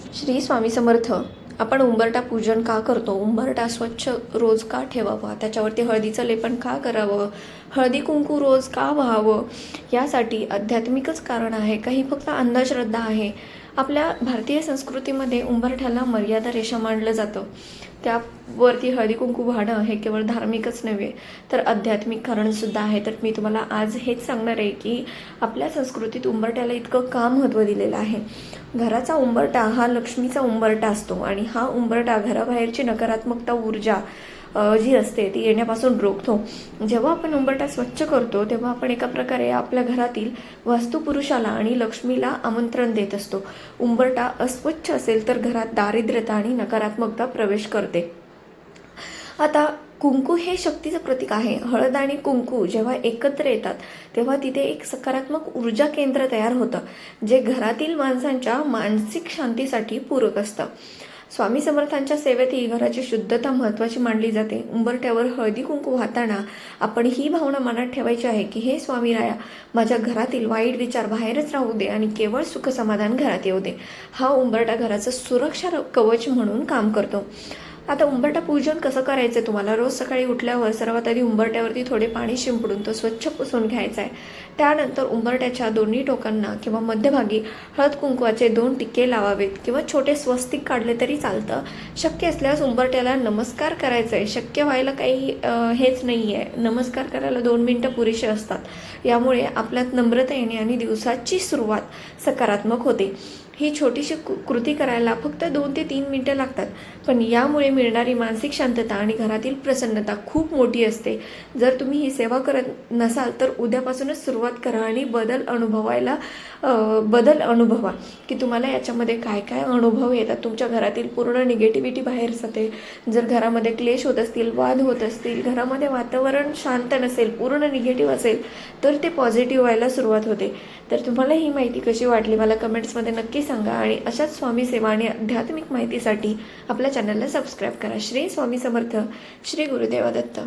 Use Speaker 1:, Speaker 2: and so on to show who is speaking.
Speaker 1: श्री स्वामी समर्थ. आपण उंबरठा पूजन का करतो? उंबरठा स्वच्छ रोज का ठेवावा? त्याच्यावरती हळदीचं लेपन का करावं? हळदी कुंकू रोज का व्हावं? यासाठी आध्यात्मिकच कारण आहे, काही फक्त अंधश्रद्धा आहे. आपल्या भारतीय संस्कृतीमध्ये उंबरठ्याला मर्यादा रेषा मानलं जातं. त्यावरती हळदी कुंकू वाहणं हे केवळ धार्मिकच नव्हे तर आध्यात्मिक कारणसुद्धा आहे. तर मी तुम्हाला आज हेच सांगणार आहे की आपल्या संस्कृतीत उंबरठ्याला इतकं का महत्त्व दिलेलं आहे. घराचा उंबरठा हा लक्ष्मीचा उंबरठा असतो आणि हा उंबरठा घराबाहेरची नकारात्मकता ऊर्जा जी असते ती येण्यापासून रोखतो. जेव्हा आपण उंबरठा स्वच्छ करतो तेव्हा आपण एका प्रकारे आपल्या घरातील वास्तुपुरुषाला आणि लक्ष्मीला आमंत्रण देत असतो. उंबरठा अस्वच्छ असेल तर घरात दारिद्र्यता आणि नकारात्मकता प्रवेश करते. आता कुंकू हे शक्तीचं प्रतीक आहे. हळद आणि कुंकू जेव्हा एकत्र येतात तेव्हा तिथे एक सकारात्मक ऊर्जा केंद्र तयार होतं, जे घरातील माणसांच्या मानसिक शांतीसाठी पूरक असतं. स्वामी समर्थांच्या सेवेत ही घराची शुद्धता महत्त्वाची मानली जाते. उंबरठ्यावर हळदी कुंकू वाहताना आपण ही भावना मनात ठेवायची आहे की हे स्वामीराया, माझ्या घरातील वाईट विचार बाहेरच राहू दे आणि केवळ सुख समाधान घरात येऊ दे. हा उंबरठा घराचं सुरक्षा कवच म्हणून काम करतो. आता उंबरठा पूजन कसं करायचं तुम्हाला? रोज सकाळी उठल्यावर सर्वात आधी उंबरठ्यावरती थोडे पाणी शिंपडून तो स्वच्छ पुसून घ्यायचा आहे. त्यानंतर उंबरठ्याच्या दोन्ही टोकांना किंवा मध्यभागी हळद कुंकवाचे 2 टिक्के लावावेत किंवा छोटे स्वस्तिक काढले तरी चालतं. शक्य असल्यास उंबरठ्याला नमस्कार करायचा आहे. शक्य व्हायला काही हेच नाही आहे. नमस्कार करायला 2 मिनटं पुरेसे असतात. यामुळे आपल्यात नम्रता येणे आणि दिवसाची सुरुवात सकारात्मक होते. ही छोटीशी कृती करायला फक्त 2 ते 3 मिनटं लागतात, पण यामुळे मिळणारी मानसिक शांतता आणि घरातील प्रसन्नता खूप मोठी असते. जर तुम्ही ही सेवा करत नसाल तर उद्यापासूनच सुरुवात करा आणि बदल अनुभवा की तुम्हाला याच्यामध्ये काय काय अनुभव येतात. तुमच्या घरातील पूर्ण निगेटिव्हिटी बाहेर जाते. जर घरामध्ये क्लेश होत असतील, वाद होत असतील, घरामध्ये वातावरण शांत नसेल, पूर्ण निगेटिव्ह असेल, तर ते पॉझिटिव्ह व्हायला सुरुवात होते. तर तुम्हाला ही माहिती कशी वाटली मला कमेंट्समध्ये नक्की सांगा आणि अशाच स्वामी सेवा आणि आध्यात्मिक माहितीसाठी आपल्या चॅनलला सबस्क्राईब करा. श्री स्वामी समर्थ. श्री गुरुदेव दत्त.